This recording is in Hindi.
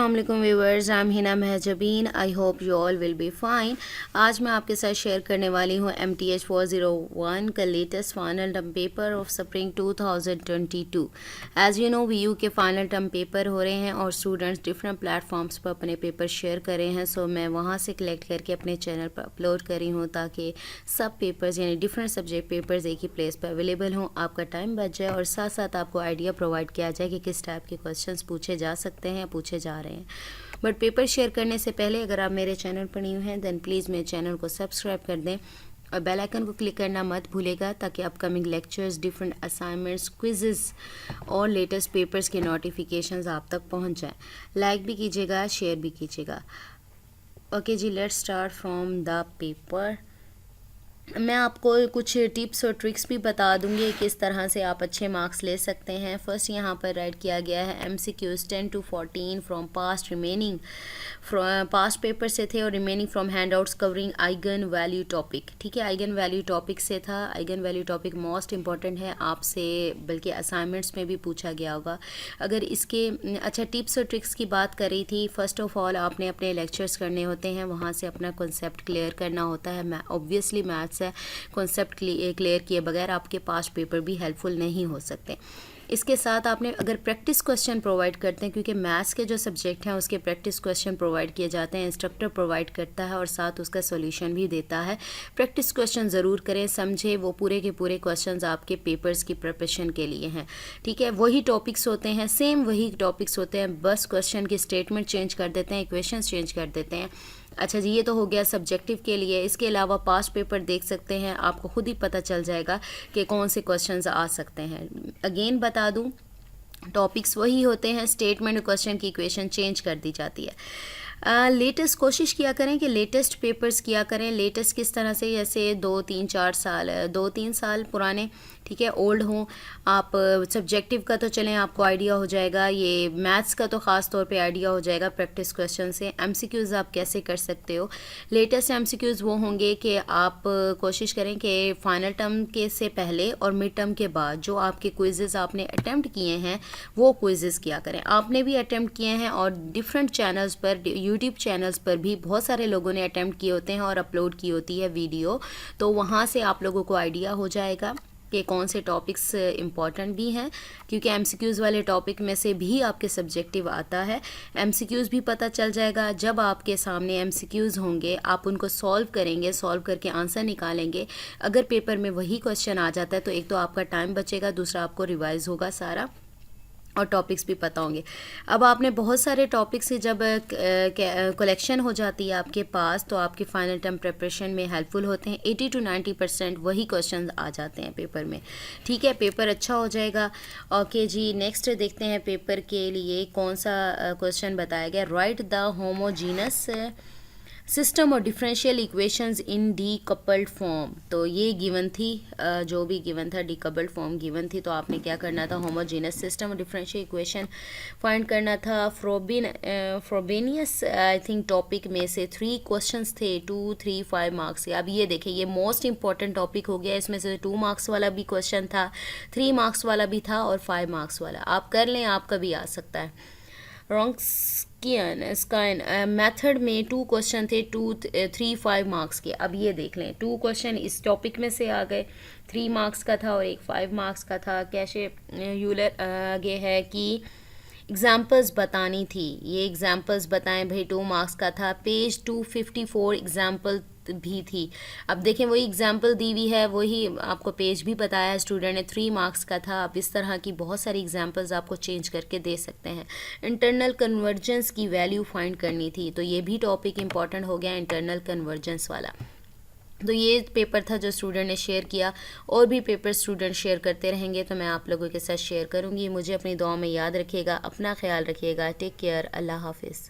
अस्सलाम वालेकुम viewers, I am Hina Mahjabeen. I hope you all will be fine. आज मैं आपके साथ शेयर करने वाली हूँ MTH 401 का latest final term paper of spring 2022। As you know VU के फाइनल टर्म पेपर हो रहे हैं और स्टूडेंट्स डिफरेंट प्लेटफॉर्म्स पर अपने पेपर शेयर कर रहे हैं। सो मैं वहाँ से कलेक्ट करके अपने चैनल पर अपलोड कर रही हूँ ताकि सब पेपर्स यानी डिफरेंट सब्जेक्ट पेपर्स एक ही प्लेस पर अवेलेबल हों, आपका टाइम बच जाए और साथ साथ आपको आइडिया प्रोवाइड किया जाए कि किस टाइप के क्वेश्चंस पूछे जा सकते हैं, पूछे जा रहे हैं। बट पेपर शेयर करने से पहले अगर आप मेरे चैनल पर न्यू हैं देन प्लीज़ मेरे चैनल को सब्सक्राइब कर दें और बेल आइकन को क्लिक करना मत भूलेगा ताकि upcoming lectures, different assignments, quizzes और लेटेस्ट पेपर्स के नोटिफिकेशंस आप तक पहुंच जाएं। लाइक भी कीजिएगा, शेयर भी कीजिएगा। ओके जी, let's start from the paper. मैं आपको कुछ टिप्स और ट्रिक्स भी बता दूंगी किस तरह से आप अच्छे मार्क्स ले सकते हैं। फर्स्ट यहाँ पर राइट किया गया है MCQs 10 to 14 from past remaining past paper से थे और remaining from handouts covering eigen value topic. ठीक है, आइगन वैल्यू टॉपिक से था। Eigen value topic most important है, आपसे बल्कि असाइनमेंट्स में भी पूछा गया होगा। अगर इसके अच्छा टिप्स और ट्रिक्स की बात करी थी, फर्स्ट ऑफ ऑल आपने अपने लेक्चर्स करने होते हैं, वहाँ से अपना कॉन्सेप्ट क्लियर करना होता है। ऑब्वियसली मैथ्स है, कॉन्सेप्ट क्लियर किए बगैर आपके पास पेपर भी हेल्पफुल नहीं हो सकते। इसके साथ आपने अगर प्रैक्टिस क्वेश्चन प्रोवाइड करते हैं, क्योंकि मैथ्स के जो सब्जेक्ट हैं उसके प्रैक्टिस क्वेश्चन प्रोवाइड किए जाते हैं, इंस्ट्रक्टर प्रोवाइड करता है और साथ उसका सॉल्यूशन भी देता है। प्रैक्टिस क्वेश्चन ज़रूर करें, समझे वो पूरे के पूरे क्वेश्चंस आपके पेपर्स की प्रिपरेशन के लिए हैं। ठीक है, वही टॉपिक्स होते हैं, सेम वही टॉपिक्स होते हैं, बस क्वेश्चन की स्टेटमेंट चेंज कर देते हैं, इक्वेशंस चेंज कर देते हैं। अच्छा जी, ये तो हो गया सब्जेक्टिव के लिए। इसके अलावा पास्ट पेपर देख सकते हैं, आपको खुद ही पता चल जाएगा कि कौन से क्वेश्चंस आ सकते हैं। अगेन बता दूं, टॉपिक्स वही होते हैं, स्टेटमेंट क्वेश्चन की इक्वेशन चेंज कर दी जाती है। लेटेस्ट कोशिश किया करें कि लेटेस्ट पेपर्स किया करें। लेटेस्ट किस तरह से, जैसे 2-3 साल पुराने, ठीक है, ओल्ड हों। आप सब्जेक्टिव का तो चलें आपको आइडिया हो जाएगा, ये मैथ्स का तो ख़ास तौर पे आइडिया हो जाएगा प्रैक्टिस क्वेश्चन से। MCQs आप कैसे कर सकते हो, लेटेस्ट MCQs वो होंगे कि आप कोशिश करें कि फाइनल टर्म के से पहले और मिड टर्म के बाद जो आपके क्विज़ेस आपने अटैम्प्ट किए हैं वो क्विज़ेस किया करें। आपने भी अटैम्प्ट किए हैं और डिफरेंट चैनल्स पर, यूट्यूब चैनल्स पर भी बहुत सारे लोगों ने अटैम्प्ट किए होते हैं और अपलोड की होती है वीडियो, तो वहाँ से आप लोगों को आइडिया हो जाएगा कि कौन से टॉपिक्स इम्पॉर्टेंट भी हैं, क्योंकि MCQs वाले टॉपिक में से भी आपके सब्जेक्टिव आता है। MCQs भी पता चल जाएगा। जब आपके सामने MCQs होंगे आप उनको सॉल्व करेंगे, सॉल्व करके आंसर निकालेंगे। अगर पेपर में वही क्वेश्चन आ जाता है तो एक तो आपका टाइम बचेगा, दूसरा आपको रिवाइज होगा सारा और टॉपिक्स भी पता होंगे। अब आपने बहुत सारे टॉपिक्स से जब कलेक्शन हो जाती है आपके पास तो आपके फाइनल टर्म प्रिपरेशन में हेल्पफुल होते हैं। 80 to 90% वही क्वेश्चन आ जाते हैं पेपर में। ठीक है, पेपर अच्छा हो जाएगा। ओके जी, नेक्स्ट देखते हैं पेपर के लिए कौन सा क्वेश्चन बताया गया। राइट द होमोजीनस सिस्टम और डिफरेंशियल इक्वेशंस इन डी कपल्ड फॉर्म। तो ये गिवन थी, जो भी गिवन था डी कपल्ड फॉर्म गिवन थी, तो आपने क्या करना था, होमोजीनस सिस्टम और डिफरेंशियल इक्वेशन फाइंड करना था। फ्रोबेनियस आई थिंक टॉपिक में से 3 क्वेश्चंस थे, 2, 3, 5 मार्क्स के। अब ये देखें, ये मोस्ट इंपॉर्टेंट टॉपिक हो गया। इसमें से 2 मार्क्स वाला भी क्वेश्चन था, 3 मार्क्स वाला भी था और 5 मार्क्स वाला। आप कर लें, आपका भी आ सकता है। स्काइन मेथड में 2 क्वेश्चन थे, 2, 3, 5 मार्क्स के। अब ये देख लें, 2 क्वेश्चन इस टॉपिक में से आ गए, 3 मार्क्स का था और एक 5 मार्क्स का था। कैसे यूलर आगे है कि एग्जाम्पल्स बतानी थी, ये एग्जाम्पल्स बताएं भाई। 2 मार्क्स का था, पेज 254 एग्जाम्पल भी थी। अब देखें, वही एग्जाम्पल दी हुई है, वही आपको पेज भी बताया है स्टूडेंट ने, 3 मार्क्स का था। अब इस तरह की बहुत सारी एग्जाम्पल्स आपको चेंज करके दे सकते हैं। इंटरनल कन्वर्जेंस की वैल्यू फाइंड करनी थी, तो ये भी टॉपिक इंपॉर्टेंट हो गया, इंटरनल कन्वर्जेंस वाला। तो ये पेपर था जो स्टूडेंट ने शेयर किया। और भी पेपर स्टूडेंट शेयर करते रहेंगे तो मैं आप लोगों के साथ शेयर करूँगी। मुझे अपनी दुआ में याद रखिएगा, अपना ख्याल रखिएगा। टेक केयर, अल्लाह हाफिज़।